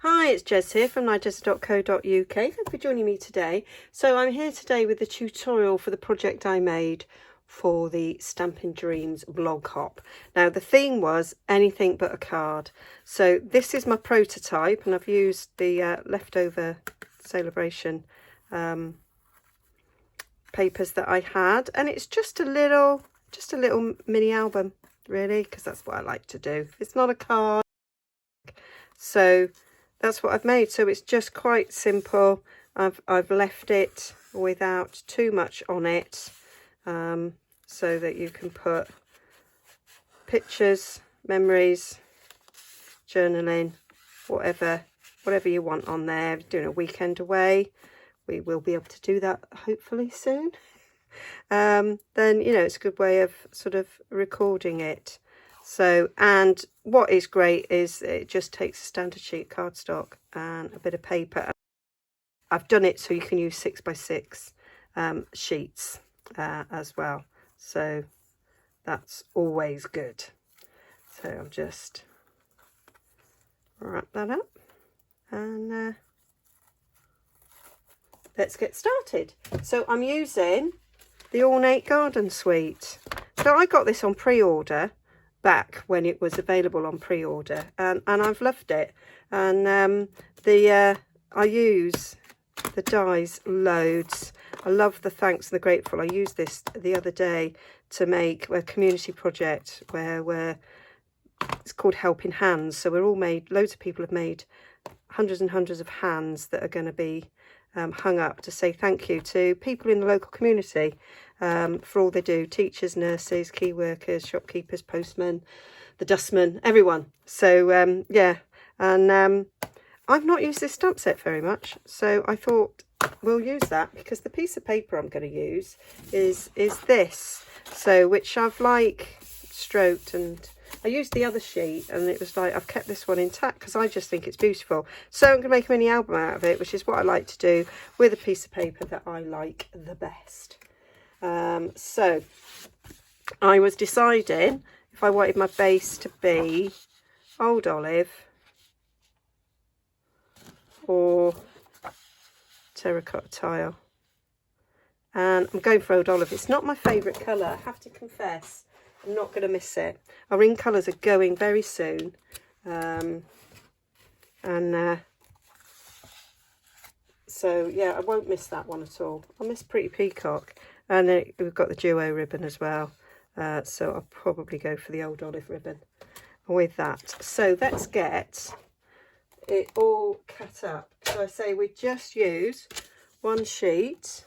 Hi, it's Jez here from Nigezza.co.uk. Thank you for joining me today. So I'm here today with the tutorial for the project I made for the Stampin' Dreams blog hop. Now the theme was anything but a card. So this is my prototype, and I've used the leftover celebration papers that I had, and it's just a little mini album, really, because that's what I like to do. It's not a card, so that's what I've made. So it's just quite simple. I've left it without too much on it, so that you can put pictures, memories, journaling, whatever you want on there. Doing a weekend away, we will be able to do that hopefully soon. Then it's a good way of sort of recording it. So, and what is great is it just takes a standard sheet cardstock and a bit of paper. I've done it so you can use 6x6 sheets as well, so that's always good. So I'll just wrap that up and let's get started. So I'm using the Ornate Garden Suite. So I got this on pre-order back when it was available on pre-order, and I've loved it. And I use the dies loads. I love the thanks and the grateful. I used this the other day to make a community project where it's called Helping Hands. So we're all made, loads of people have made hundreds and hundreds of hands that are going to be hung up to say thank you to people in the local community for all they do: teachers, nurses, key workers, shopkeepers, postmen, the dustmen, everyone. So yeah, and I've not used this stamp set very much, so I thought we'll use that, because the piece of paper I'm going to use is this, so which I've like stroked, and I used the other sheet and it was like I've kept this one intact because I just think it's beautiful. So I'm going to make a mini album out of it, which is what I like to do with a piece of paper that I like the best. So I was deciding if I wanted my base to be old olive or terracotta tile, and I'm going for old olive. It's not my favourite colour, I have to confess. I'm not going to miss it. Our in colours are going very soon, so yeah, I won't miss that one at all. I'll miss Pretty Peacock, and then we've got the duo ribbon as well, so I'll probably go for the old olive ribbon with that. So let's get it all cut up. So I say we just use one sheet,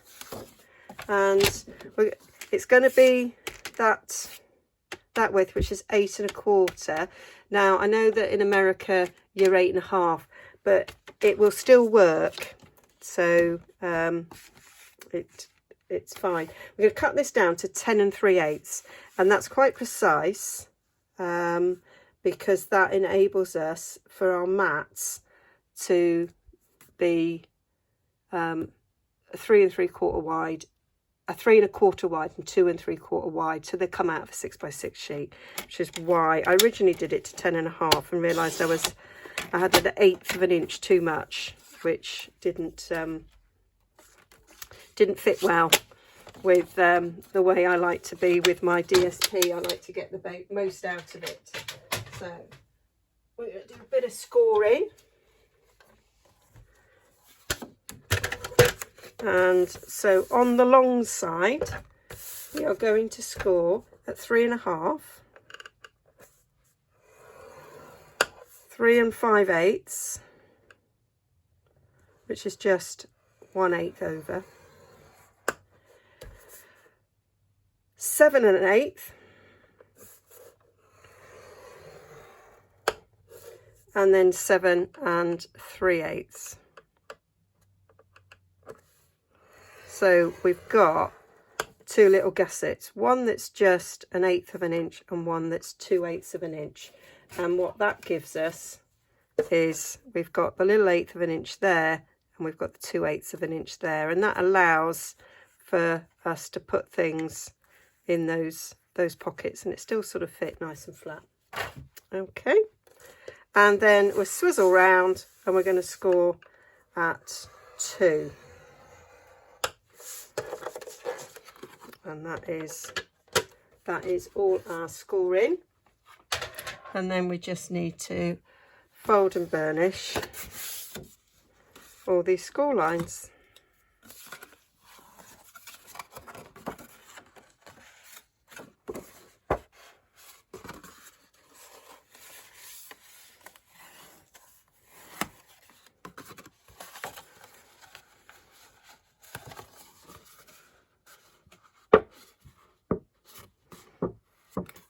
and it's going to be that width, which is 8 1/4. Now I know that in America you're 8 1/2, but it will still work, so it's fine. We're going to cut this down to 10 3/8, and that's quite precise, because that enables us for our mats to be 3 3/4 wide, a 3 1/4 wide and 2 3/4 wide, so they come out of a 6x6 sheet, which is why I originally did it to 10 1/2 and realised I had an 1/8 of an inch too much, which didn't fit well with the way I like to be with my DSP. I like to get the most out of it. So we're going to do a bit of scoring. And so on the long side, we are going to score at 3 1/2, 3 5/8, which is just 1/8 over, 7 1/8, and then 7 3/8. So we've got two little gussets, one that's just 1/8 of an inch and one that's 2/8 of an inch. And what that gives us is we've got the little 1/8 of an inch there, and we've got the 2/8 of an inch there, and that allows for us to put things in those pockets, and it still sort of fit nice and flat. Okay, and then we'll swizzle round and we're going to score at 2. And that is all our scoring. And then we just need to fold and burnish all these score lines.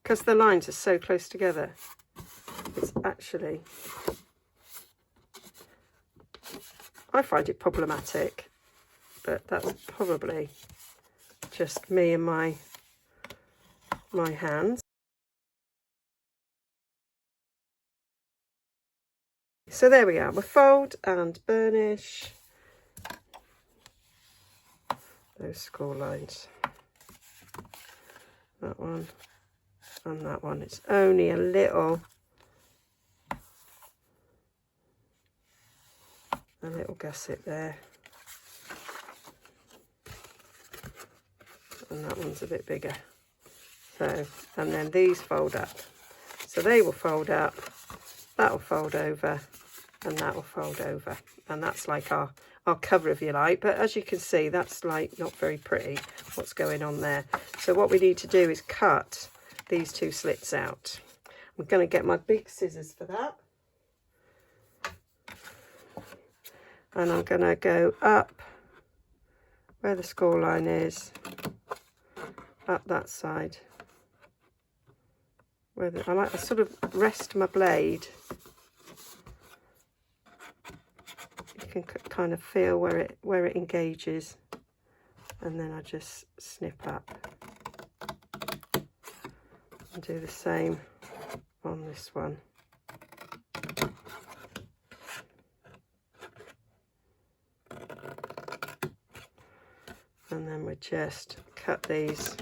Because the lines are so close together, it's actually, I find it problematic, but that's probably just me and my hands. So there we are, we'll fold and burnish those score lines. That one and that one. It's only a little gusset there, and that one's a bit bigger. So, and then these fold up, so they will fold up, that will fold over, and that will fold over, and that's like our cover, if you like. But as you can see, that's like not very pretty what's going on there. So what we need to do is cut these 2 slits out. I'm going to get my big scissors for that, and I'm going to go up where the score line is, up that side, where I like to sort of rest my blade. You can kind of feel where it engages, and then I just snip up and do the same on this one. And then we just cut these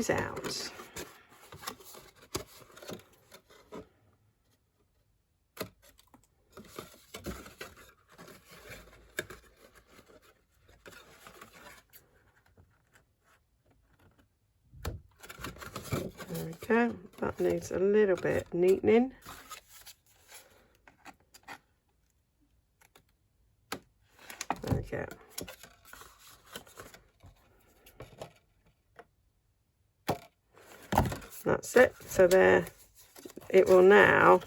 out. There we go. That needs a little bit neatening. There we go. That's it. So there, it will now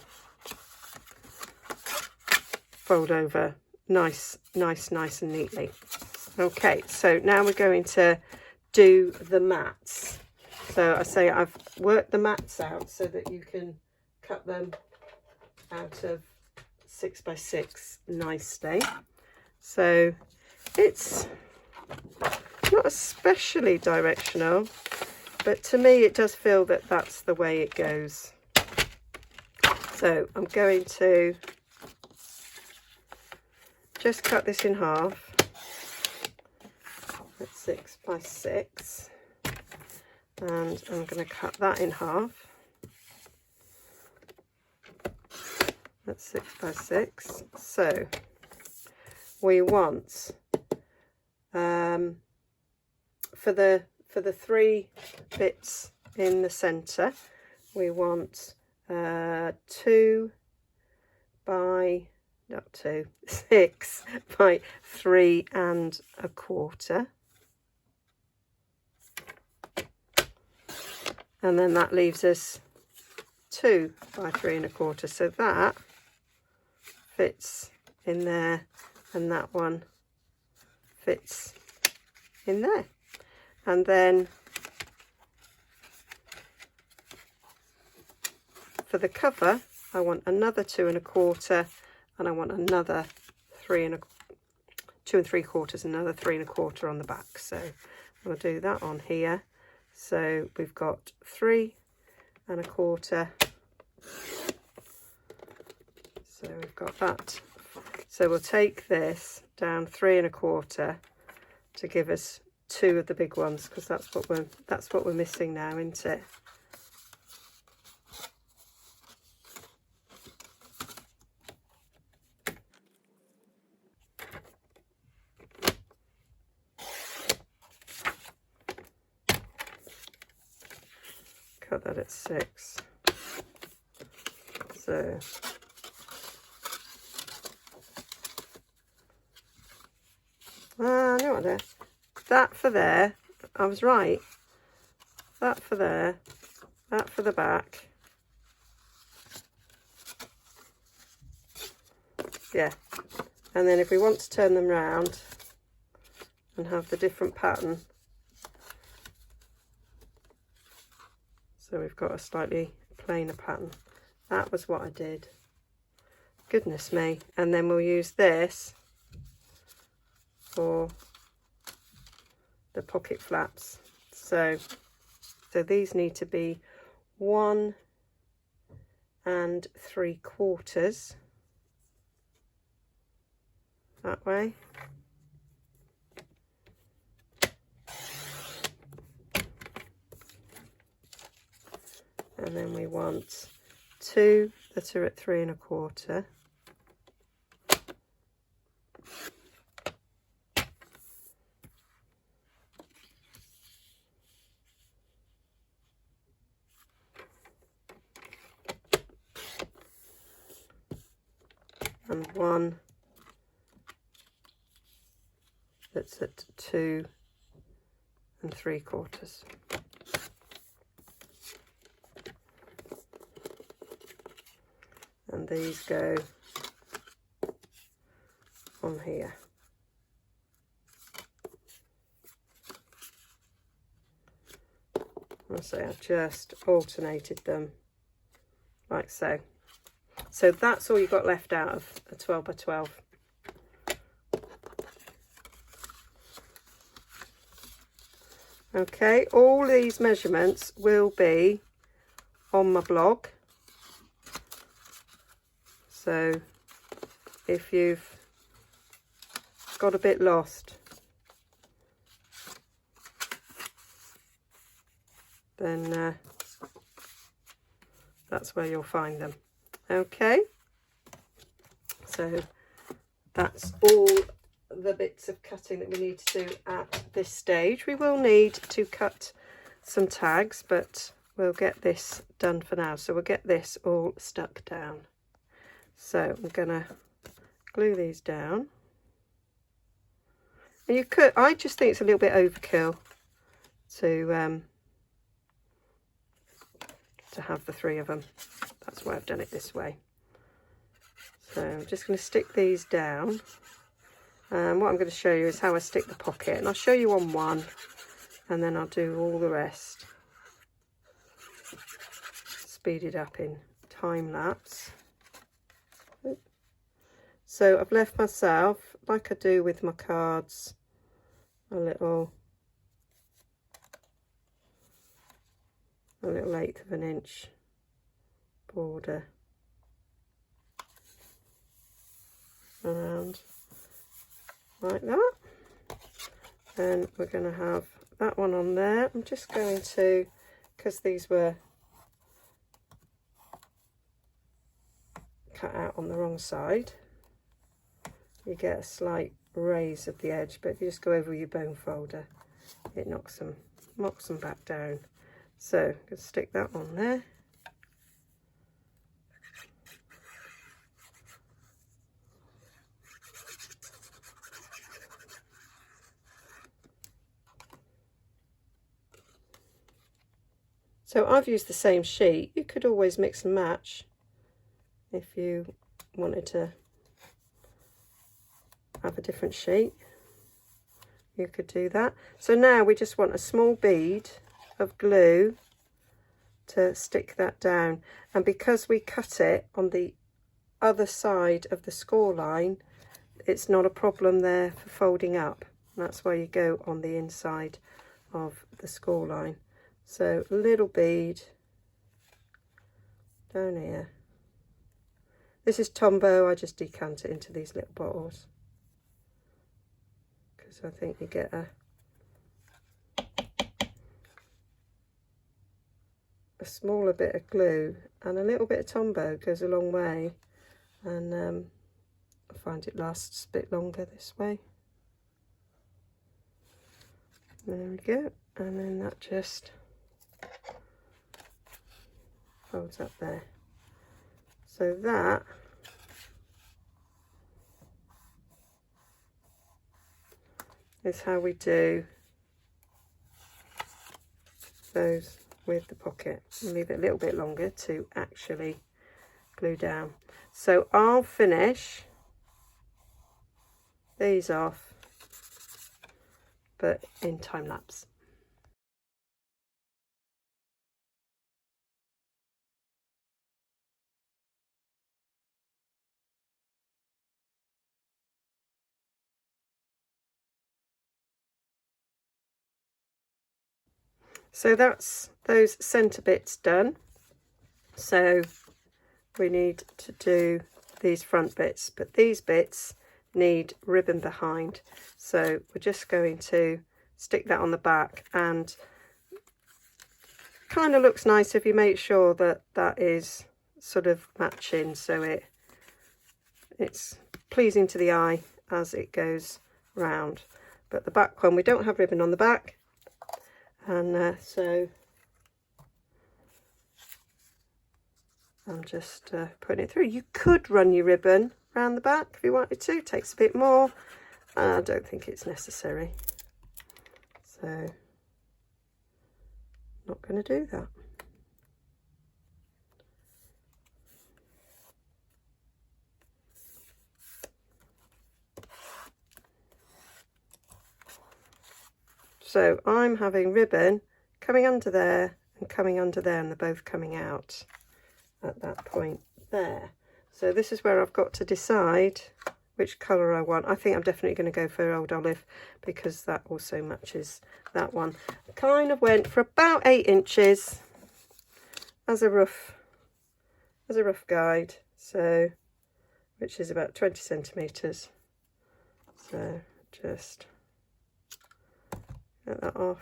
fold over nice and neatly. Okay, so now we're going to do the mats. So I say I've worked the mats out so that you can cut them out of 6x6 nicely. So it's not especially directional, but to me it does feel that that's the way it goes. So I'm going to just cut this in half at 6x6, and I'm going to cut that in half at 6x6. So we want for the 3 bits in the center, we want 6 by 3 1/4, and then that leaves us 2 by 3 1/4. So that fits in there, and that one fits in there. And then for the cover, I want another 2 1/4, and I want another 2 3/4, another 3 1/4 on the back. So we'll do that on here. So we've got 3 1/4. So we've got that. So we'll take this down 3 1/4 to give us 2 of the big ones, because that's what we're missing now, isn't it? put that at 6. So I know what there. That for there. I was right. That for there. That for the back. Yeah. And then if we want to turn them round and have the different pattern, so we've got a slightly plainer pattern. That was what I did. Goodness me. And then we'll use this for the pocket flaps. So these need to be 1 3/4 that way. And then we want 2 that are at 3 1/4. And 1 that's at 2 3/4. And these go on here. I'll say I've just alternated them like so. So that's all you've got left out of a 12 by 12. Okay, all these measurements will be on my blog. So if you've got a bit lost, then that's where you'll find them. Okay, so that's all the bits of cutting that we need to do at this stage. We will need to cut some tags, but we'll get this done for now. So we'll get this all stuck down. So I'm gonna glue these down. And you could, I just think it's a little bit overkill to have the 3 of them. That's why I've done it this way. So I'm just going to stick these down. And what I'm going to show you is how I stick the pocket. And I'll show you on one, and then I'll do all the rest. Speed it up in time lapse. So I've left myself, like I do with my cards, a little 1/8 of an inch border around like that. And we're going to have that one on there. I'm just going to, because these were cut out on the wrong side, you get a slight raise of the edge, but if you just go over your bone folder, it knocks them back down. So I'm going to stick that on there. So I've used the same sheet. You could always mix and match if you wanted to have a different sheet. You could do that. So now we just want a small bead of glue to stick that down, and because we cut it on the other side of the score line, it's not a problem there for folding up. That's why you go on the inside of the score line. So a little bead down here. This is Tombow. I just decant it into these little bottles because I think you get a smaller bit of glue, and a little bit of Tombow goes a long way, and I find it lasts a bit longer this way. There we go, and then that just folds up there. So that is how we do those with the pocket. And leave it a little bit longer to actually glue down. So I'll finish these off, but in time lapse. So that's those centre bits done. So we need to do these front bits, but these bits need ribbon behind. So we're just going to stick that on the back, and kind of looks nice if you make sure that that is sort of matching, so it's pleasing to the eye as it goes round. But the back one, we don't have ribbon on the back, and so I'm just putting it through. You could run your ribbon around the back if you wanted to. It takes a bit more. I don't think it's necessary. So not going to do that. So I'm having ribbon coming under there and coming under there, and they're both coming out at that point there. So this is where I've got to decide which colour I want. I think I'm definitely going to go for Old Olive because that also matches that one. I kind of went for about 8 inches as a rough guide, so which is about 20 centimetres. So just get that off.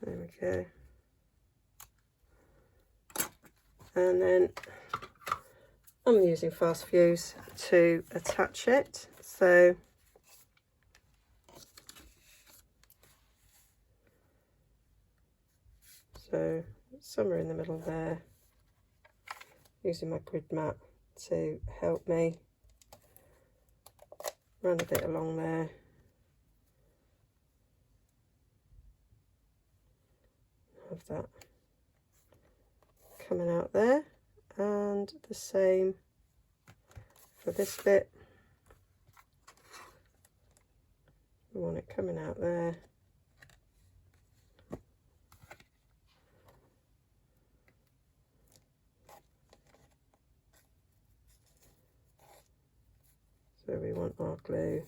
There we go. And then I'm using fast fuse to attach it. So somewhere in the middle there, using my grid mat to help me run a bit along there. Have that coming out there, and the same for this bit. We want it coming out there. So we want our glue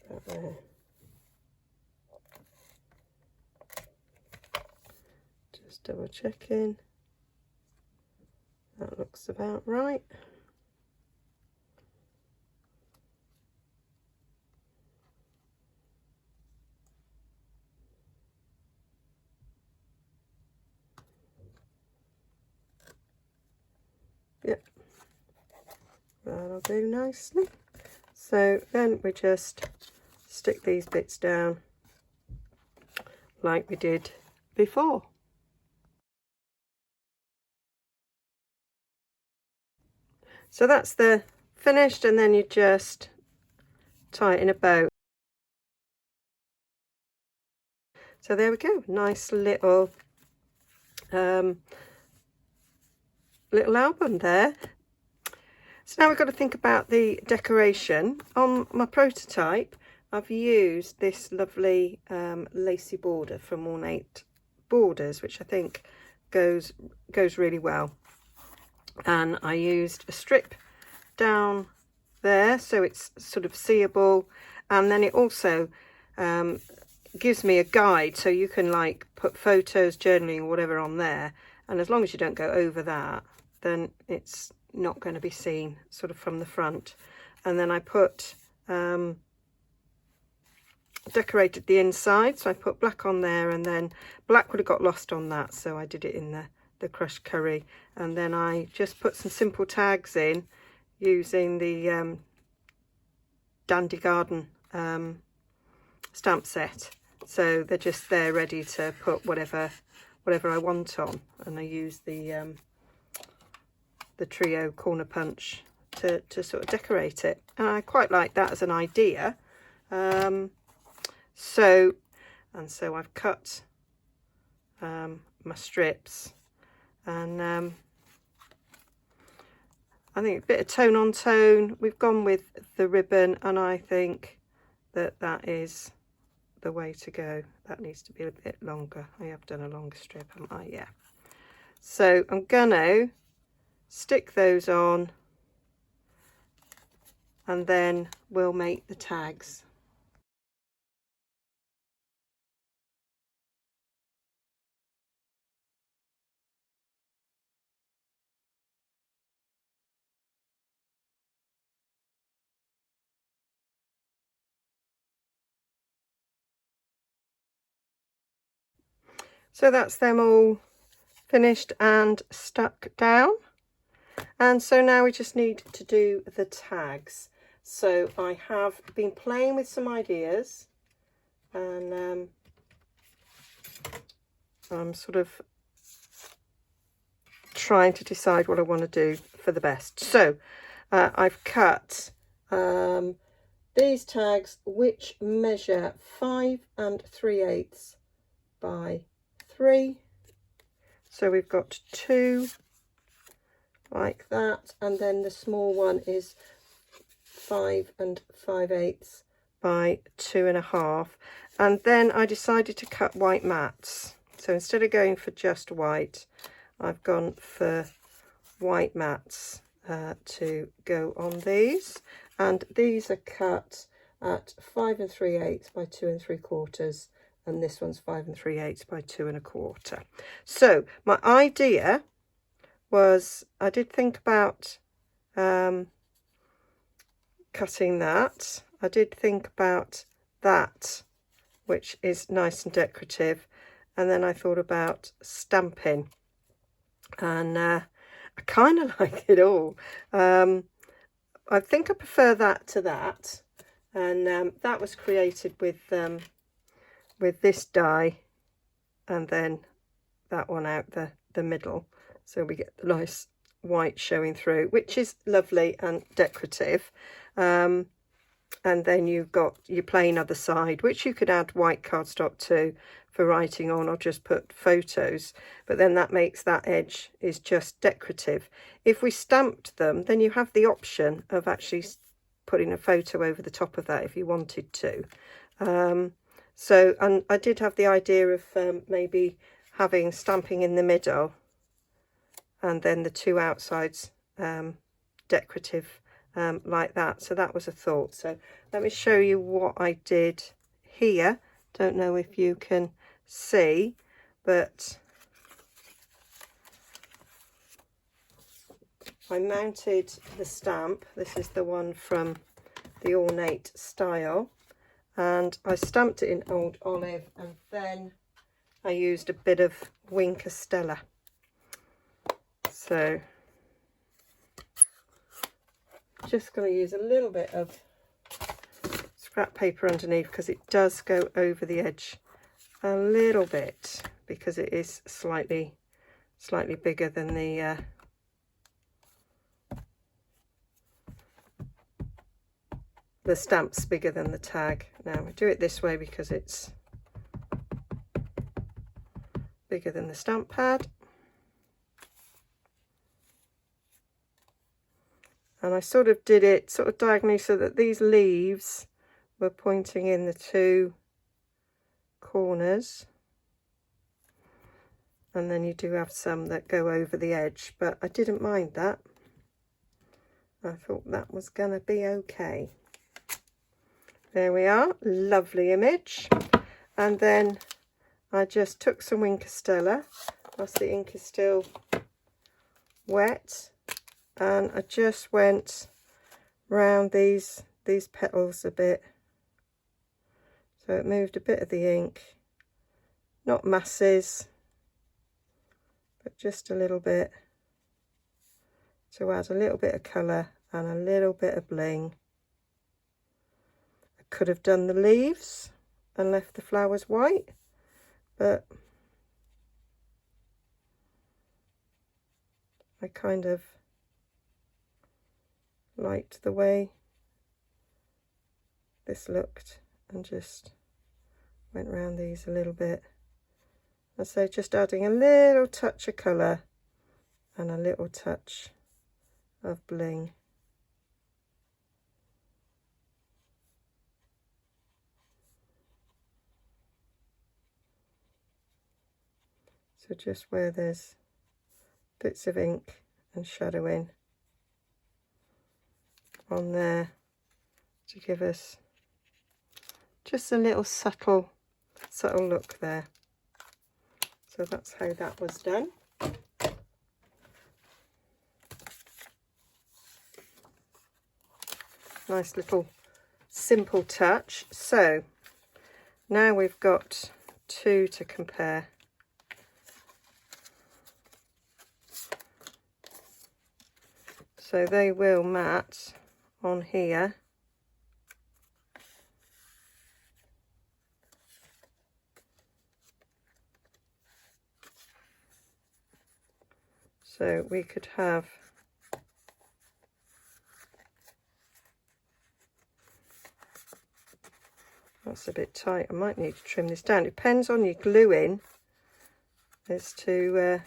about there. Just double checking. That looks about right. Yep, that'll do nicely. So then we just stick these bits down like we did before. So that's the finished, and then you just tie it in a bow. So there we go, nice little little album there. So now we've got to think about the decoration. On my prototype, I've used this lovely lacy border from Ornate Borders, which I think goes really well. And I used a strip down there so it's sort of seeable, and then it also gives me a guide, so you can like put photos, journaling, whatever on there, and as long as you don't go over that, then it's not going to be seen sort of from the front. And then I put decorated the inside, so I put black on there, and then black would have got lost on that, so I did it in the crushed curry. And then I just put some simple tags in using the Dandy Garden stamp set, so they're just there ready to put whatever I want on. And I use the trio corner punch to sort of decorate it, and I quite like that as an idea. So I've cut my strips, and I think a bit of tone on tone. We've gone with the ribbon, and I think that is the way to go. That needs to be a bit longer. I have done a longer strip, haven't I? Yeah. So I'm gonna stick those on, and then we'll make the tags. So that's them all finished and stuck down, and so now we just need to do the tags. So I have been playing with some ideas, and I'm sort of trying to decide what I want to do for the best. So I've cut these tags, which measure 5 3/8 by 3. So we've got 2 like that, and then the small one is 5 5/8 by 2.5. And then I decided to cut white mats. So instead of going for just white, I've gone for white mats to go on these, and these are cut at 5 3/8 by 2 3/4, and this one's 5 3/8 by 2 1/4. So my idea was, I did think about cutting that. I did think about that, which is nice and decorative, and then I thought about stamping, and I kind of like it all. I think I prefer that to that, and that was created with this die, and then that one out the middle, so we get the nice white showing through, which is lovely and decorative. And then you've got your plain other side, which you could add white cardstock to for writing on, or just put photos, but then that makes that edge is just decorative. If we stamped them, then you have the option of actually putting a photo over the top of that if you wanted to. So, and I did have the idea of maybe having stamping in the middle, and then the 2 outsides decorative, like that. So that was a thought. So let me show you what I did here. Don't know if you can see, but I mounted the stamp. This is the one from the Ornate style, and I stamped it in Old Olive, and then I used a bit of Wink Estella. So just going to use a little bit of scrap paper underneath, because it does go over the edge a little bit, because it is slightly bigger than the stamp's bigger than the tag. Now I do it this way because it's bigger than the stamp pad, and I sort of did it sort of diagonally so that these leaves were pointing in the 2 corners, and then you do have some that go over the edge, but I didn't mind that. I thought that was gonna be okay. There we are, lovely image. And then I just took some Wink Estella, whilst the ink is still wet, and I just went round these petals a bit. So it moved a bit of the ink, not masses, but just a little bit, to add a little bit of colour and a little bit of bling. I could have done the leaves, and left the flowers white, but I kind of liked the way this looked and just went around these a little bit. And so just adding a little touch of colour and a little touch of bling. So just where there's bits of ink and shadowing on there to give us just a little subtle look there. So that's how that was done. Nice little simple touch. So now we've got two to compare. So they will match on here. So we could have that's a bit tight. I might need to trim this down. It depends on your gluing as to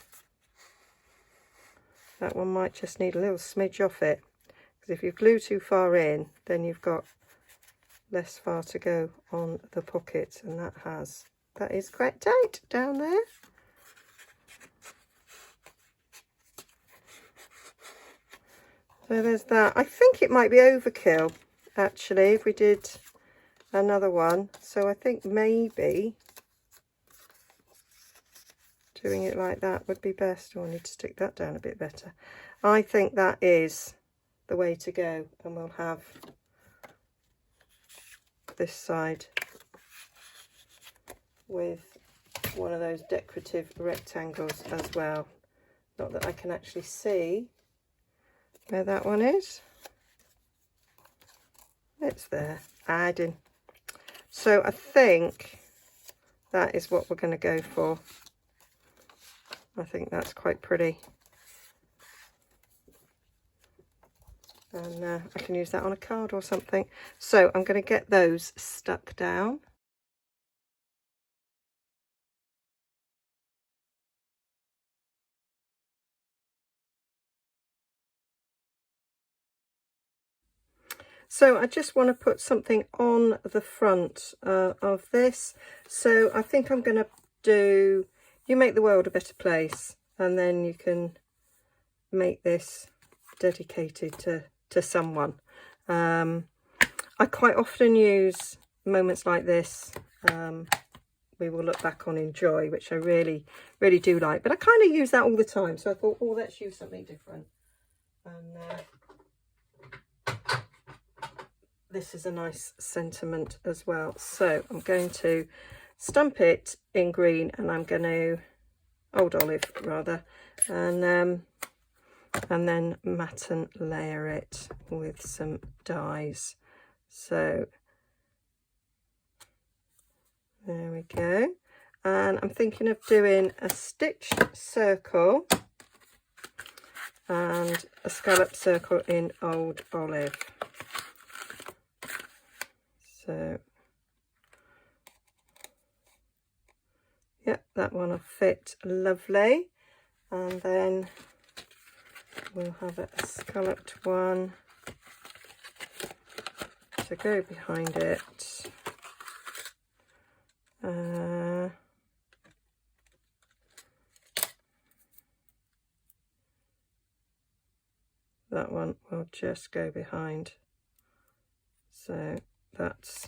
that one might just need a little smidge off it, because if you glue too far in, then you've got less far to go on the pocket, and that is quite tight down there. So there's that. I think it might be overkill actually if we did another one, so I think maybe doing it like that would be best. Oh, I need to stick that down a bit better. I think that is the way to go, and we'll have this side with one of those decorative rectangles as well. Not that I can actually see where that one is. It's there, adding. So I think that is what we're going to go for. I think that's quite pretty. And I can use that on a card or something. So I'm going to get those stuck down. So I just want to put something on the front of this. So I think I'm going to do You Make the World a Better Place, and then you can make this dedicated to someone. I quite often use moments like this. We will look back on in joy, which I really do like, but I kind of use that all the time, so I thought, oh, let's use something different. And this is a nice sentiment as well. So I'm going to stamp it in green, and I'm going to old olive rather, and then matte and layer it with some dyes. So there we go. And I'm thinking of doing a stitched circle and a scallop circle in old olive. So yep, that one will fit lovely. And then we'll have a scalloped one to go behind it. That one will just go behind. So that's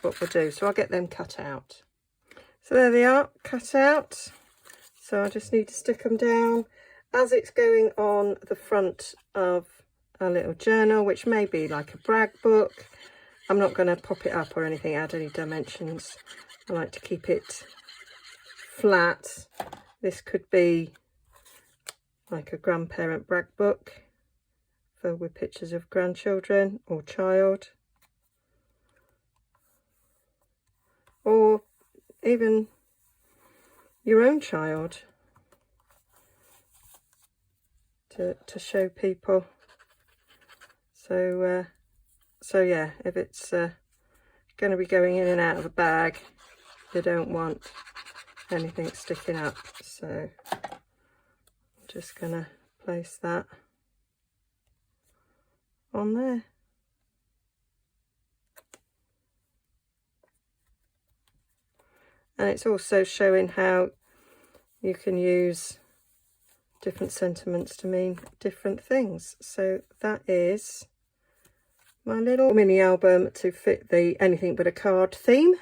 what we'll do. So I'll get them cut out. So there they are, cut out. So I just need to stick them down as it's going on the front of a little journal, which may be like a brag book. I'm not going to pop it up or anything, add any dimensions. I like to keep it flat. This could be like a grandparent brag book filled with pictures of grandchildren or child. or even your own child, to show people. So so yeah, if it's going to be going in and out of a bag, you don't want anything sticking up. So I'm just going to place that on there. And it's also showing how you can use different sentiments to mean different things. So that is my little mini album to fit the anything but a card theme.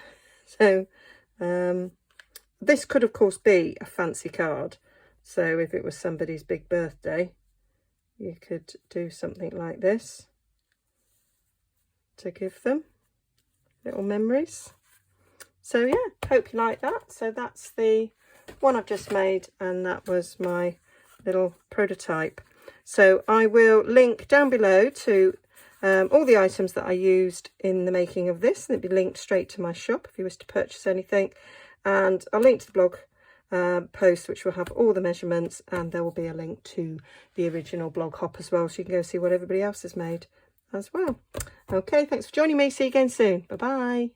So this could of course be a fancy card. So if it was somebody's big birthday, you could do something like this to give them little memories. So yeah, hope you like that. So that's the one I've just made, and that was my little prototype. So I will link down below to all the items that I used in the making of this, and it'll be linked straight to my shop if you wish to purchase anything. And I'll link to the blog post, which will have all the measurements, and there will be a link to the original blog hop as well, so you can go see what everybody else has made as well. Okay, thanks for joining me. See you again soon. Bye bye.